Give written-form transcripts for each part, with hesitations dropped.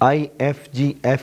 IFGF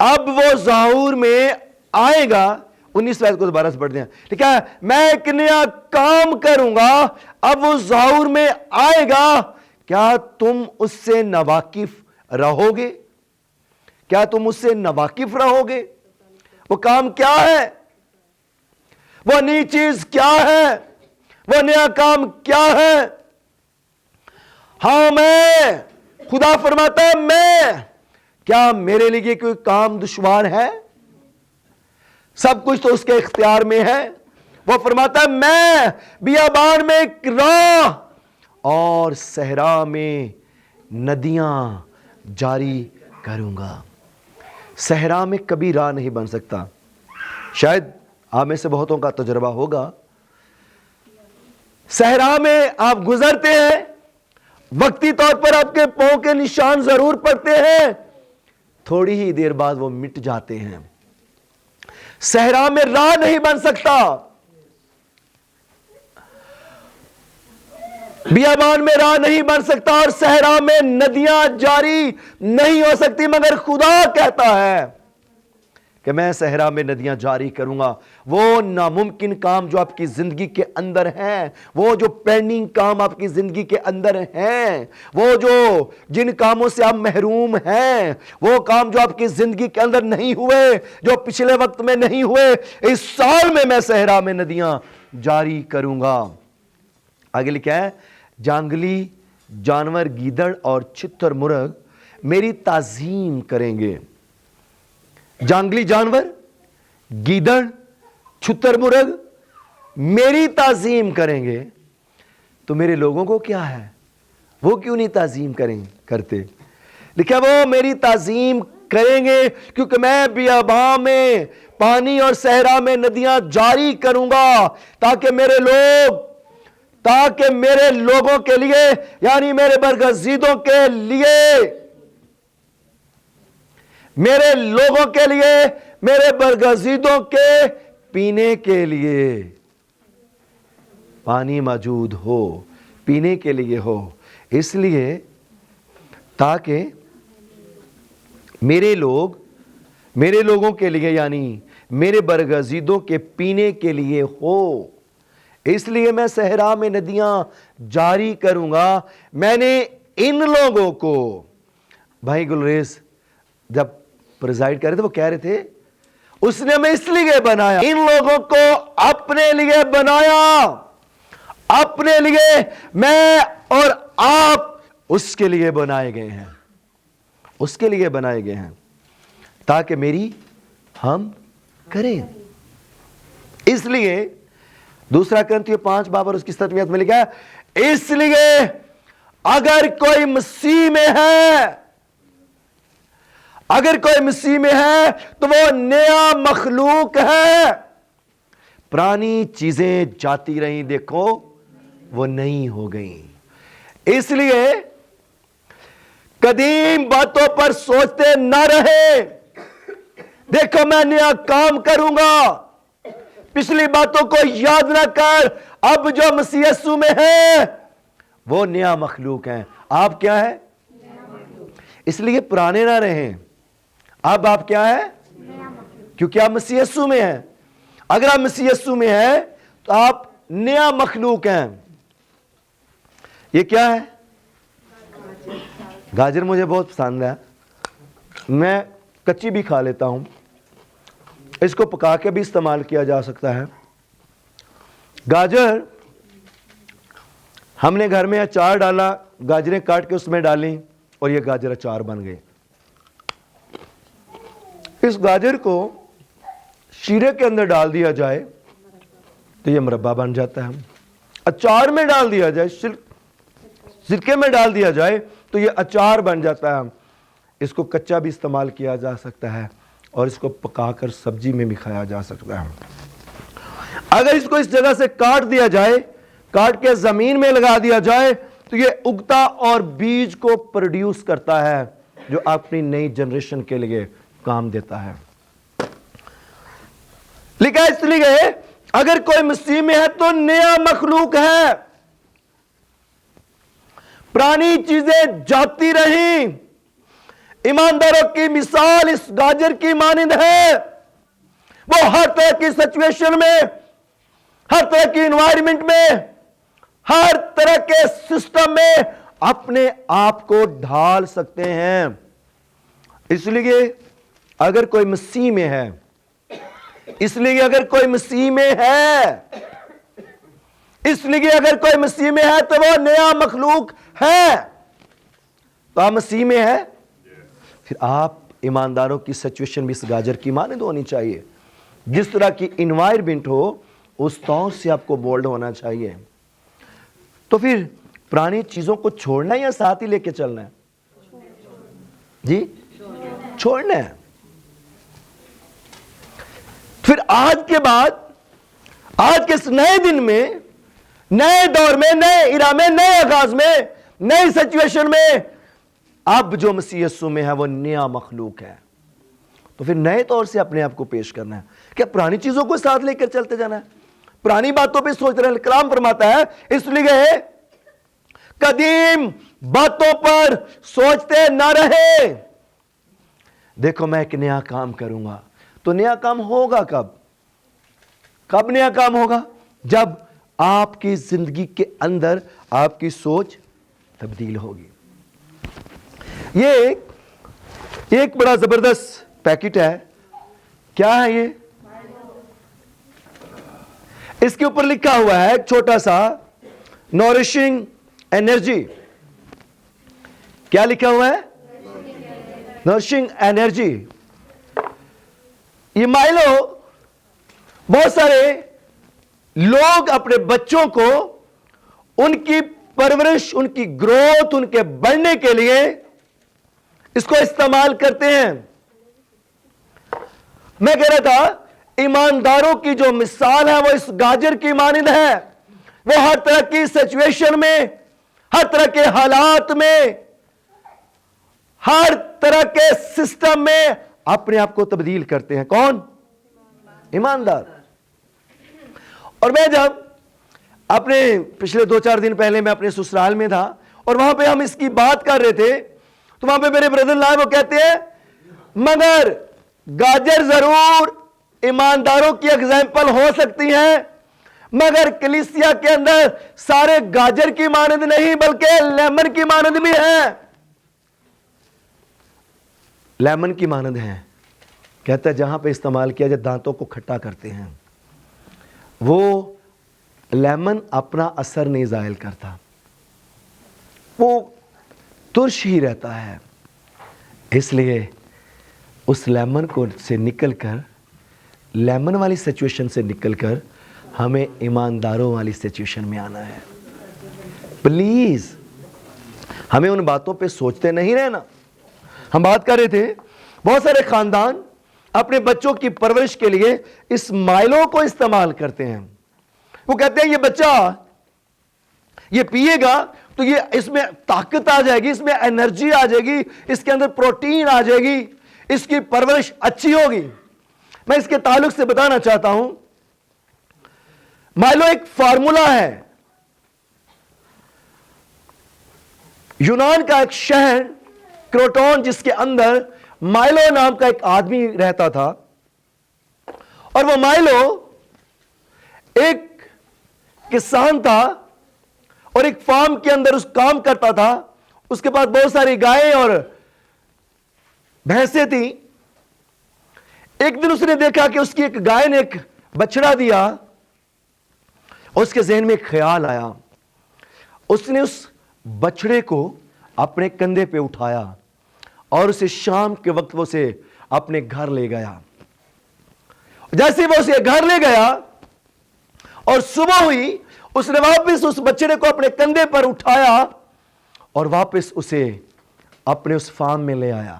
اب وہ ظہور میں آئے گا. 19 آیت کو دوبارہ سے پڑھتے ہیں. ٹھیک ہے, میں ایک نیا کام کروں گا, اب وہ ظہور میں آئے گا, کیا تم اس سے ناواقف رہو گے؟ کیا تم اس سے ناواقف رہو گے؟ وہ کام کیا ہے؟ وہ نئی چیز کیا ہے؟ وہ نیا کام کیا ہے؟ ہاں میں, خدا فرماتا ہے میں, کیا میرے لیے کوئی کام دشوار ہے؟ سب کچھ تو اس کے اختیار میں ہے. وہ فرماتا ہے میں بیابان میں ایک راہ اور صحرا میں ندیاں جاری کروں گا. صحرا میں کبھی راہ نہیں بن سکتا. شاید آپ میں سے بہتوں کا تجربہ ہوگا, صحرا میں آپ گزرتے ہیں, وقتی طور پر آپ کے پاؤں کے نشان ضرور پڑتے ہیں, تھوڑی ہی دیر بعد وہ مٹ جاتے ہیں. صحرا میں راہ نہیں بن سکتا, بیابان میں راہ نہیں بن سکتا, اور صحرا میں ندیاں جاری نہیں ہو سکتی, مگر خدا کہتا ہے کہ میں صحرا میں ندیاں جاری کروں گا. وہ ناممکن کام جو آپ کی زندگی کے اندر ہیں, وہ جو پینڈنگ کام آپ کی زندگی کے اندر ہیں, وہ جو جن کاموں سے آپ محروم ہیں, وہ کام جو آپ کی زندگی کے اندر نہیں ہوئے, جو پچھلے وقت میں نہیں ہوئے, اس سال میں صحرا میں ندیاں جاری کروں گا. آگے لکھا ہے, جانگلی جانور گیدڑ اور چھتر مرغ میری تعظیم کریں گے. جانگلی جانور, گیدڑ, چھتر مرغ میری تعظیم کریں گے. تو میرے لوگوں کو کیا ہے, وہ کیوں نہیں تعظیم کرتے؟ لکھا وہ میری تعظیم کریں گے کیونکہ میں بیاباں میں پانی اور صحرا میں ندیاں جاری کروں گا, تاکہ میرے لوگوں کے لیے, یعنی میرے برگزیدوں کے لیے, میرے لوگوں کے لیے, میرے برگزیدوں کے پینے کے لیے پانی موجود ہو, پینے کے لیے ہو. اس لیے تاکہ میرے لوگوں کے لیے, یعنی میرے برگزیدوں کے پینے کے لیے ہو. اس لیے میں صحرا میں ندیاں جاری کروں گا. میں نے ان لوگوں کو, بھائی گلریز جب پریزائڈ کر رہے تھے وہ کہہ رہے تھے اس نے ہمیں اس لیے بنایا, ان لوگوں کو اپنے لیے بنایا, اپنے لیے. میں اور آپ اس کے لیے بنائے گئے ہیں, اس کے لیے بنائے گئے ہیں تاکہ میری ہم کریں. اس لیے 2 کرنتھیوں 5 باب اور اس کی 7 میں لکھا ہے, اس لیے اگر کوئی مسیح میں ہے, اگر کوئی مسیح میں ہے تو وہ نیا مخلوق ہے, پرانی چیزیں جاتی رہیں, دیکھو وہ نئی ہو گئیں. اس لیے قدیم باتوں پر سوچتے نہ رہے, دیکھو میں نیا کام کروں گا. پچھلی باتوں کو یاد نہ کر, اب جو مسیح یسوع میں ہے وہ نیا مخلوق ہیں. آپ کیا ہے؟ اس لیے پرانے نہ رہیں. اب آپ کیا ہے؟ کیونکہ آپ مسیح یسوع میں ہیں. اگر آپ مسیح یسوع میں ہیں تو آپ نیا مخلوق ہیں. یہ کیا ہے؟ گاجر مجھے بہت پسند ہے, میں کچی بھی کھا لیتا ہوں, اس کو پکا کے بھی استعمال کیا جا سکتا ہے. گاجر ہم نے گھر میں اچار ڈالا, گاجریں کاٹ کے اس میں ڈالیں اور یہ گاجر اچار بن گئے. اس گاجر کو شیرے کے اندر ڈال دیا جائے تو یہ مربع بن جاتا ہے. اچار میں ڈال دیا جائے, سرکے میں ڈال دیا جائے تو یہ اچار بن جاتا ہے. اس کو کچا بھی استعمال کیا جا سکتا ہے اور اس کو پکا کر سبزی میں بھی کھایا جا سکتا ہے. اگر اس کو اس جگہ سے کاٹ دیا جائے, کاٹ کے زمین میں لگا دیا جائے تو یہ اگتا اور بیج کو پروڈیوس کرتا ہے جو اپنی نئی جنریشن کے لیے کام دیتا ہے. لکھا اس لیے اگر کوئی مسیح میں ہے تو نیا مخلوق ہے, پرانی چیزیں جاتی رہیں. ایمانداروں کی مثال اس گاجر کی مانند ہے. وہ ہر طرح کی سچویشن میں، ہر طرح کی انوائرمنٹ میں، ہر طرح کے سسٹم میں اپنے آپ کو ڈھال سکتے ہیں. اس لیے اگر کوئی مسیح میں ہے، اس لیے اگر کوئی مسیح میں ہے، اس لیے اگر کوئی مسیح میں ہے تو وہ نیا مخلوق ہے. تو آپ مسیح میں ہے، پھر آپ ایمانداروں کی سچویشن بھی اس گاجر کی مانند ہونی چاہیے. جس طرح کی انوائرمنٹ ہو اس طور سے آپ کو بولڈ ہونا چاہیے. تو پھر پرانی چیزوں کو چھوڑنا ہے یا ساتھ ہی لے کے چلنا ہے؟ جی چھوڑنا ہے. پھر آج کے بعد، آج کے اس نئے دن میں، نئے دور میں، نئے ایرا میں، نئے آغاز میں، نئی سچویشن میں، اب جو مسیح یسوع میں ہے وہ نیا مخلوق ہے. تو پھر نئے طور سے اپنے آپ کو پیش کرنا ہے. کیا پرانی چیزوں کو ساتھ لے کر چلتے جانا ہے؟ پرانی باتوں پہ سوچ رہے ہیں؟ کلام فرماتا ہے اس لیے قدیم باتوں پر سوچتے نہ رہے، دیکھو میں ایک نیا کام کروں گا. تو نیا کام ہوگا کب؟ کب نیا کام ہوگا؟ جب آپ کی زندگی کے اندر آپ کی سوچ تبدیل ہوگی. یہ ایک بڑا زبردست پیکٹ ہے. کیا ہے یہ؟ اس کے اوپر لکھا ہوا ہے ایک چھوٹا سا نورشنگ انرجی. کیا لکھا ہوا ہے؟ نورشنگ انرجی. یہ مائلو بہت سارے لوگ اپنے بچوں کو ان کی پرورش، ان کی گروتھ، ان کے بڑھنے کے لیے اس کو استعمال کرتے ہیں. میں کہہ رہا تھا ایمانداروں کی جو مثال ہے وہ اس گاجر کی مانند ہے. وہ ہر طرح کی سچویشن میں، ہر طرح کے حالات میں، ہر طرح کے سسٹم میں اپنے آپ کو تبدیل کرتے ہیں. کون؟ ایماندار. اور میں جب اپنے پچھلے 2-4 دن پہلے میں اپنے سسرال میں تھا اور وہاں پہ ہم اس کی بات کر رہے تھے تو وہاں پہ میرے بردر لائے وہ کہتے ہیں مگر گاجر ضرور ایمانداروں کی ایگزامپل ہو سکتی ہیں، مگر کلیسیا کے اندر سارے گاجر کی مانند نہیں بلکہ لیمن کی مانند بھی ہیں. لیمن کی مانند ہیں کہتا ہے جہاں پہ استعمال کیا جائے دانتوں کو کھٹا کرتے ہیں. وہ لیمن اپنا اثر نہیں زائل کرتا، وہ ترش ہی رہتا ہے. اس لیے اس لیمن کو سے نکل کر، لیمن والی سچویشن سے نکل کر ہمیں ایمانداروں والی سچویشن میں آنا ہے. پلیز ہمیں ان باتوں پہ سوچتے نہیں رہنا. ہم بات کر رہے تھے بہت سارے خاندان اپنے بچوں کی پرورش کے لیے اس مائلوں کو استعمال کرتے ہیں. وہ کہتے ہیں یہ بچہ یہ پیے گا تو یہ اس میں طاقت آ جائے گی، اس میں انرجی آ جائے گی، اس کے اندر پروٹین آ جائے گی، اس کی پرورش اچھی ہوگی. میں اس کے تعلق سے بتانا چاہتا ہوں مائلو ایک فارمولا ہے. یونان کا ایک شہر کروٹون جس کے اندر مائلو نام کا ایک آدمی رہتا تھا، اور وہ مائلو ایک کسان تھا اور ایک فارم کے اندر اس کام کرتا تھا. اس کے پاس بہت ساری گائیں اور بھینسیں تھیں. ایک دن اس نے دیکھا کہ اس کی ایک گائے نے ایک بچڑا دیا اور اس کے ذہن میں ایک خیال آیا. اس نے اس بچڑے کو اپنے کندھے پہ اٹھایا اور اسے شام کے وقت وہ اسے اپنے گھر لے گیا. جیسے وہ اسے گھر لے گیا اور صبح ہوئی اس نے واپس اس بچڑے کو اپنے کندھے پر اٹھایا اور واپس اسے اپنے اس فارم میں لے آیا.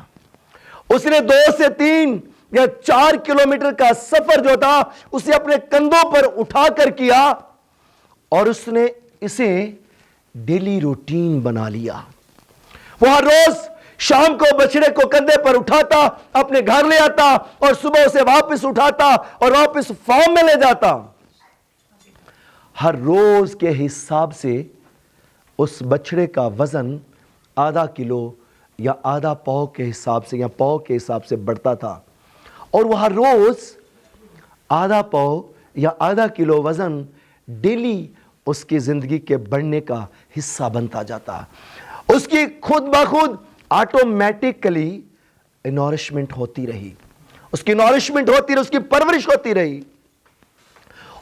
اس نے 2 سے 3 یا 4 کلومیٹر کا سفر جو تھا اسے اپنے کندھوں پر اٹھا کر کیا اور اس نے اسے ڈیلی روٹین بنا لیا. وہ ہر روز شام کو بچڑے کو کندھے پر اٹھاتا، اپنے گھر لے آتا اور صبح اسے واپس اٹھاتا اور واپس فارم میں لے جاتا. ہر روز کے حساب سے اس بچڑے کا وزن ½ کلو یا آدھا پاؤ کے حساب سے یا پاؤ کے حساب سے بڑھتا تھا، اور وہ ہر روز آدھا پاؤ یا آدھا کلو وزن ڈیلی اس کی زندگی کے بڑھنے کا حصہ بنتا جاتا. اس کی خود بخود آٹومیٹکلی نورشمنٹ ہوتی رہی، اس کی نورشمنٹ ہوتی رہی، اس کی پرورش ہوتی رہی،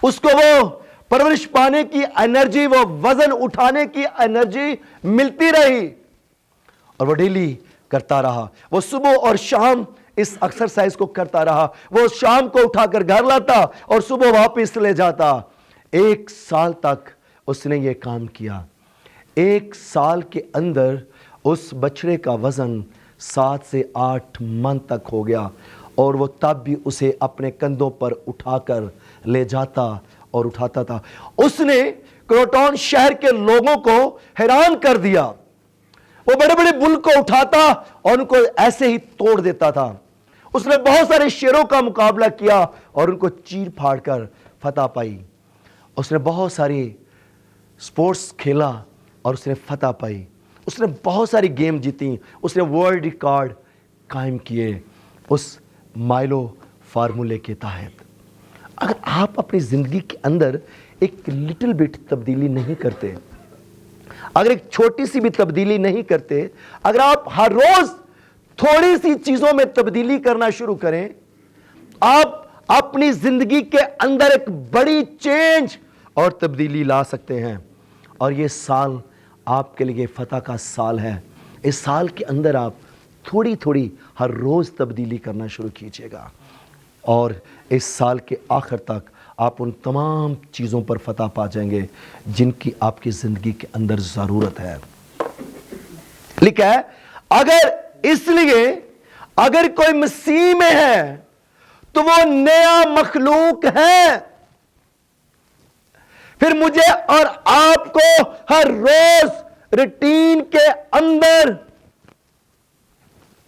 اس کو وہ پرورش پانے کی انرجی، وہ وزن اٹھانے کی انرجی ملتی رہی، اور وہ ڈیلی کرتا رہا. وہ صبح اور شام اس ایکسرسائز کو کرتا رہا. وہ شام کو اٹھا کر گھر لاتا اور صبح واپس لے جاتا. 1 سال تک اس نے یہ کام کیا. 1 سال کے اندر اس بچڑے کا وزن 7 سے 8 من تک ہو گیا، اور وہ تب بھی اسے اپنے کندھوں پر اٹھا کر لے جاتا اور اٹھاتا تھا. اس نے کروٹون شہر کے لوگوں کو حیران کر دیا. وہ بڑے بڑے بل کو اٹھاتا اور ان کو ایسے ہی توڑ دیتا تھا. اس نے بہت سارے شیروں کا مقابلہ کیا اور ان کو چیر پھاڑ کر فتح پائی. اس نے بہت ساری سپورٹس کھیلا اور اس نے فتح پائی. اس نے بہت ساری گیم جیتی. اس نے ورلڈ ریکارڈ قائم کیے اس مائلو فارمولے کے تحت. اگر آپ اپنی زندگی کے اندر ایک لٹل بٹ تبدیلی نہیں کرتے، اگر ایک چھوٹی سی بھی تبدیلی نہیں کرتے، اگر آپ ہر روز تھوڑی سی چیزوں میں تبدیلی کرنا شروع کریں، آپ اپنی زندگی کے اندر ایک بڑی چینج اور تبدیلی لا سکتے ہیں. اور یہ سال آپ کے لیے فتح کا سال ہے. اس سال کے اندر آپ تھوڑی تھوڑی ہر روز تبدیلی کرنا شروع کیجئے گا، اور اس سال کے آخر تک آپ ان تمام چیزوں پر فتح پا جائیں گے جن کی آپ کی زندگی کے اندر ضرورت ہے. لکھا ہے اگر اس لیے اگر کوئی مسیح میں ہے تو وہ نیا مخلوق ہے. پھر مجھے اور آپ کو ہر روز روٹین کے اندر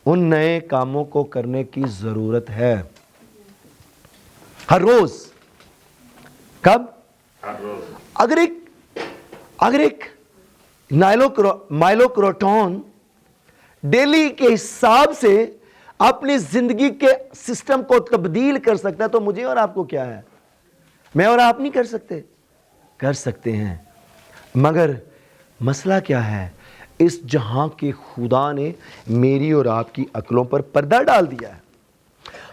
ان نئے کاموں کو کرنے کی ضرورت ہے. ہر روز. کب؟ ہر روز. اگر ایک مائلو کروٹون ڈیلی کے حساب سے اپنی زندگی کے سسٹم کو تبدیل کر سکتا ہے تو مجھے اور آپ کو کیا ہے؟ میں اور آپ نہیں کر سکتے؟ کر سکتے ہیں. مگر مسئلہ کیا ہے؟ اس جہاں کے خدا نے میری اور آپ کی عقلوں پر پردہ ڈال دیا ہے.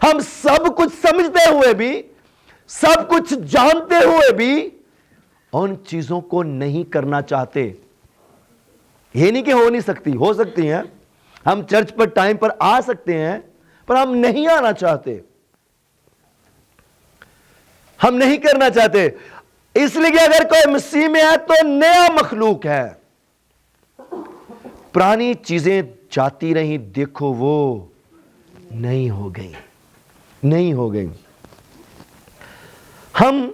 ہم سب کچھ سمجھتے ہوئے بھی، سب کچھ جانتے ہوئے بھی ان چیزوں کو نہیں کرنا چاہتے. یہ نہیں کہ ہو نہیں سکتی، ہو سکتی ہیں. ہم چرچ پر ٹائم پر آ سکتے ہیں، پر ہم نہیں آنا چاہتے، ہم نہیں کرنا چاہتے. اس لیے اگر کوئی مسیح میں ہے تو نیا مخلوق ہے. پرانی چیزیں جاتی رہیں، دیکھو وہ نہیں ہو گئی، نہیں ہو گئی. ہم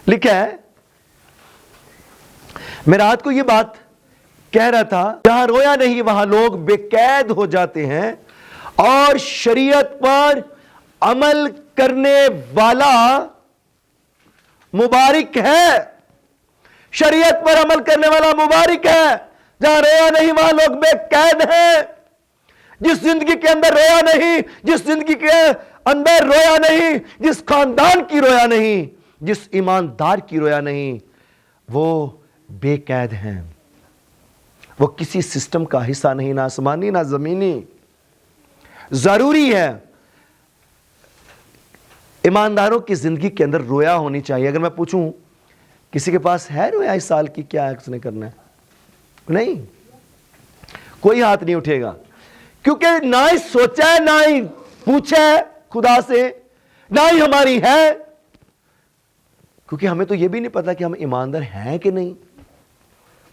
لکھا ہے، میں رات کو یہ بات کہہ رہا تھا، جہاں رویا نہیں وہاں لوگ بے قید ہو جاتے ہیں، اور شریعت پر عمل کرنے والا مبارک ہے. شریعت پر عمل کرنے والا مبارک ہے. جہاں رویا نہیں وہاں لوگ بے قید ہیں. جس زندگی کے اندر رویا نہیں، جس زندگی کے اندر رویا نہیں، جس خاندان کی رویا نہیں، جس ایماندار کی رویا نہیں، وہ بے قید ہیں. وہ کسی سسٹم کا حصہ نہیں، نہ آسمانی نہ زمینی. ضروری ہے ایمانداروں کی زندگی کے اندر رویا ہونی چاہیے. اگر میں پوچھوں کسی کے پاس ہے رویا اس سال کی، کیا اس نے کرنا ہے؟ نہیں، کوئی ہاتھ نہیں اٹھے گا، کیونکہ نہ ہی سوچا ہے، نہ ہی پوچھا ہے خدا سے، نہ ہی ہماری ہے. کیونکہ ہمیں تو یہ بھی نہیں پتا کہ ہم ایماندار ہیں کہ نہیں.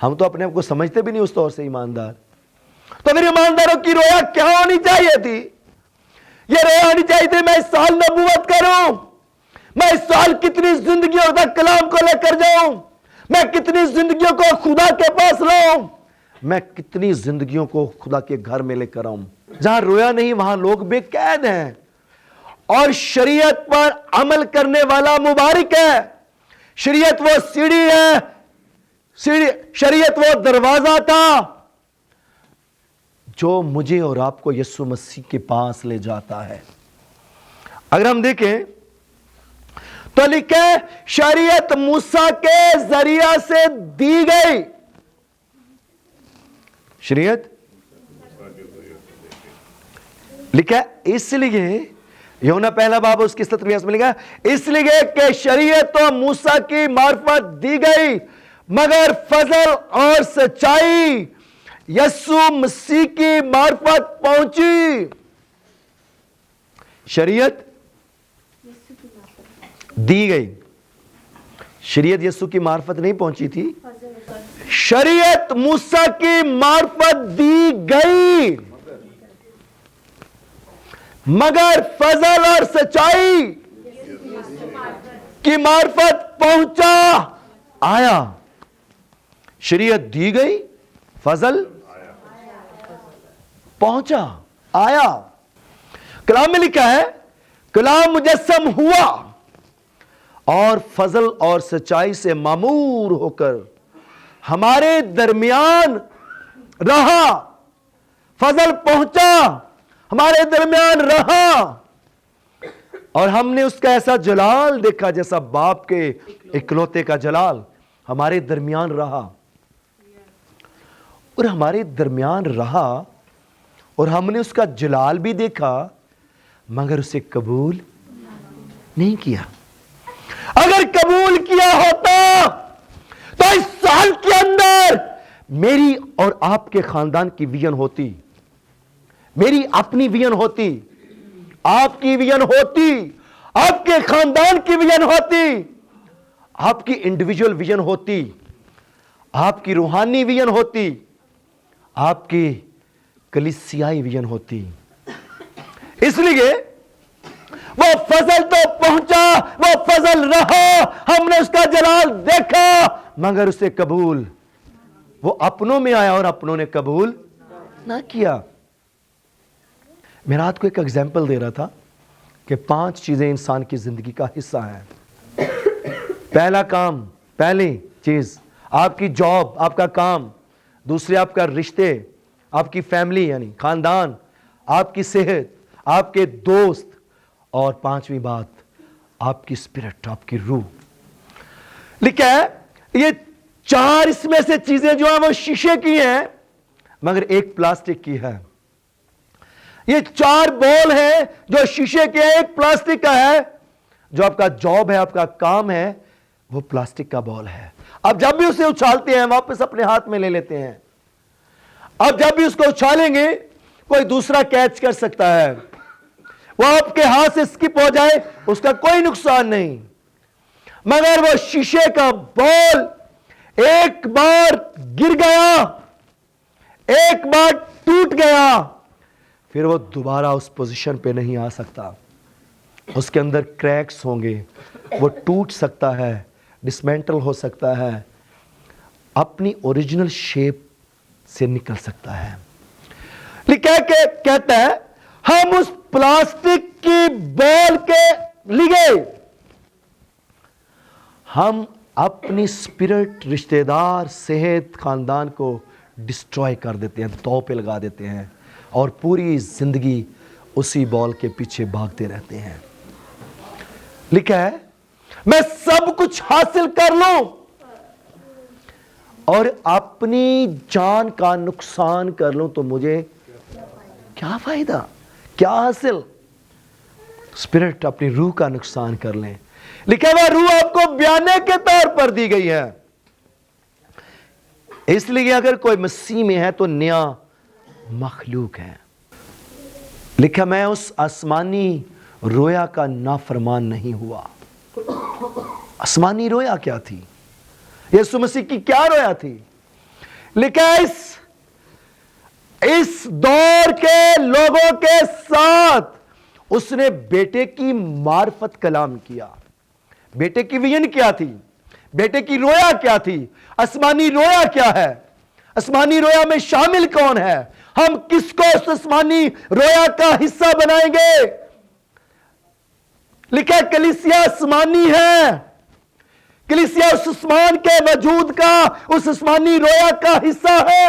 ہم تو اپنے آپ کو سمجھتے بھی نہیں اس طور سے ایماندار. تو پھر ایمانداروں کی رویا کیا ہونی چاہیے تھی؟ یہ رویا ہونی چاہیے تھی میں اس سال نبوت کروں، میں اس سال کتنی زندگیوں تک کلام کو لے کر جاؤں، میں کتنی زندگیوں کو خدا کے پاس لاؤں، میں کتنی زندگیوں کو خدا کے گھر میں لے کر آؤں. جہاں رویا نہیں وہاں لوگ بے قید ہیں. اور شریعت پر عمل کرنے والا مبارک ہے. شریعت وہ سیڑھی ہے، شریعت وہ دروازہ تھا جو مجھے اور آپ کو یسوع مسیح کے پاس لے جاتا ہے. اگر ہم دیکھیں تو لکھے شریعت موسیٰ کے ذریعہ سے دی گئی. شریعت لکھا اس لیے یوحنا پہلا باب اس کی 17 میں لکھا اس لیے کہ شریعت تو موسیٰ کی معرفت دی گئی مگر فضل اور سچائی یسوع مسیح کی معرفت پہنچی. شریعت دی گئی, شریعت یسوع کی معرفت نہیں پہنچی تھی. شریعت موسیٰ کی معرفت دی گئی مگر فضل اور سچائی کی معرفت پہنچا آیا. شریعت دی گئی, فضل پہنچا آیا. کلام میں لکھا ہے کلام مجسم ہوا اور فضل اور سچائی سے معمور ہو کر ہمارے درمیان رہا. فضل پہنچا, ہمارے درمیان رہا, اور ہم نے اس کا ایسا جلال دیکھا جیسا باپ کے اکلوتے کا جلال. ہمارے درمیان رہا اور ہمارے درمیان رہا اور ہم نے اس کا جلال بھی دیکھا مگر اسے قبول نہیں کیا. اگر قبول کیا ہوتا تو اس سال کے اندر میری اور آپ کے خاندان کی ویژن ہوتی, میری اپنی ویژن ہوتی, آپ کی ویژن ہوتی, آپ کے خاندان کی ویژن ہوتی, آپ کی انڈیویجول ویژن ہوتی, آپ کی روحانی ویژن ہوتی, آپ کی کلیسیائی ویژن ہوتی. اس لیے وہ فضل تو پہنچا, وہ فضل رہا, ہم نے اس کا جلال دیکھا مگر اسے قبول, وہ اپنوں میں آیا اور اپنوں نے قبول نہ کیا. میں رات کو ایک ایگزامپل دے رہا تھا کہ 5 چیزیں انسان کی زندگی کا حصہ ہیں. پہلا کام, پہلی چیز آپ کی جاب, آپ کا کام. دوسرے آپ کا رشتے, آپ کی فیملی یعنی خاندان, آپ کی صحت, آپ کے دوست, اور 5ویں بات آپ کی اسپرٹ, آپ کی روح. لکھا ہے یہ 4 اس میں سے چیزیں جو ہیں وہ شیشے کی ہیں مگر ایک پلاسٹک کی ہے. یہ 4 بول ہیں جو شیشے کے ہیں, ایک پلاسٹک کا ہے. جو آپ کا جاب ہے, آپ کا کام ہے, وہ پلاسٹک کا بال ہے. اب جب بھی اسے اچھالتے ہیں واپس اپنے ہاتھ میں لے لیتے ہیں. اب جب بھی اس کو اچھالیں گے کوئی دوسرا کیچ کر سکتا ہے, وہ آپ کے ہاتھ سے اسکپ ہو جائے اس کا کوئی نقصان نہیں. مگر وہ شیشے کا بال ایک بار گر گیا, ایک بار ٹوٹ گیا, پھر وہ دوبارہ اس پوزیشن پہ نہیں آ سکتا. اس کے اندر کریکس ہوں گے, وہ ٹوٹ سکتا ہے, ڈسمینٹل ہو سکتا ہے, اپنی اوریجنل شیپ سے نکل سکتا ہے. لکھا کہ کہتا ہے ہم اس پلاسٹک کی بال کے لیے ہم اپنی اسپرٹ, رشتہ دار, صحت, خاندان کو ڈسٹروائے کر دیتے ہیں, تو پہ لگا دیتے ہیں اور پوری زندگی اسی بال کے پیچھے بھاگتے رہتے ہیں. لکھا ہے میں سب کچھ حاصل کر لوں اور اپنی جان کا نقصان کر لوں تو مجھے کیا فائدہ, کیا حاصل. اسپرٹ, اپنی روح کا نقصان کر لیں. لکھا ہوا روح آپ کو بیانے کے طور پر دی گئی ہے. اس لیے اگر کوئی مسیح میں ہے تو نیا مخلوق ہے. لکھا میں اس آسمانی رویا کا نافرمان نہیں ہوا. آسمانی رویا کیا تھی؟ یسوع مسیح کی کیا رویا تھی؟ لکھا اس دور کے لوگوں کے ساتھ اس نے بیٹے کی معرفت کلام کیا. بیٹے کی ویژن کیا تھی؟ بیٹے کی رویا کیا تھی؟ آسمانی رویا کیا ہے؟ آسمانی رویا میں شامل کون ہے؟ ہم کس کو اس آسمانی رویا کا حصہ بنائیں گے؟ لکھا کلیسیا آسمانی ہے. کلیسیا اس آسمان کے وجود کا, اس آسمانی رویا کا حصہ ہے.